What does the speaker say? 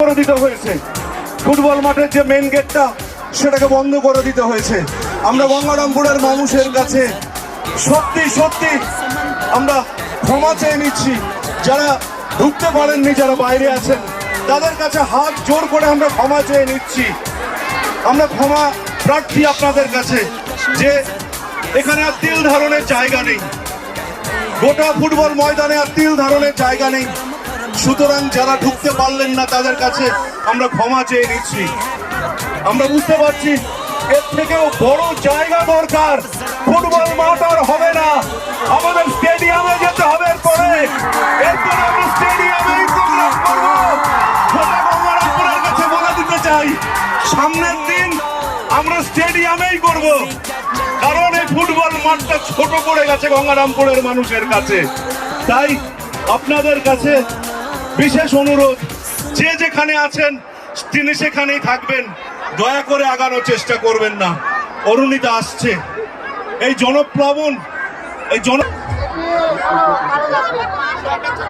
করে দিতে হয়েছে। ফুটবল মাঠের যে মেন গেটটা সেটাকে বন্ধ করে দিতে হয়েছে। আমরা গঙ্গারামপুরের মানুষের কাছে সত্যি সত্যি আমরা ক্ষমা চেয়ে নিচ্ছি। যারা ঢুকতে পারেননি, যারা বাইরে আছেন, তাদের কাছে হাত জোর করে আমরা ক্ষমা চেয়ে নিচ্ছি। আমরা ক্ষমা প্রার্থী আপনাদের কাছে যে এখানে আর তিল ধারণের জায়গা নেই, গোটা ফুটবল ময়দানে আর তিল ধারণের জায়গা নেই। সুতরাং যারা ঢুকতে পারলেন না তাদের কাছে আমরা ক্ষমা চেয়ে নিচ্ছি। আমরা বুঝতে পারছি এর থেকেও বড় জায়গা দরকার। ফুটবল মাঠ আর হবে না, আমাদের স্টেডিয়ামে যেতে হবে। এরপরে আমরা স্টেডিয়ামেই প্রোগ্রাম করব। গঙ্গারামপুরের কাছে বলে দিতে চাই, সামনের দিন আমরা স্টেডিয়ামেই করব, কারণ এই ফুটবল মাঠটা ছোট পড়ে গেছে গঙ্গারামপুরের মানুষের কাছে। তাই আপনাদের কাছে বিশেষ অনুরোধ, যে যেখানে আছেন তিনি সেখানেই থাকবেন, দয়া করে আগানোর চেষ্টা করবেন না। অরুণিতা আসছে, এই জনপ্লাবন, এই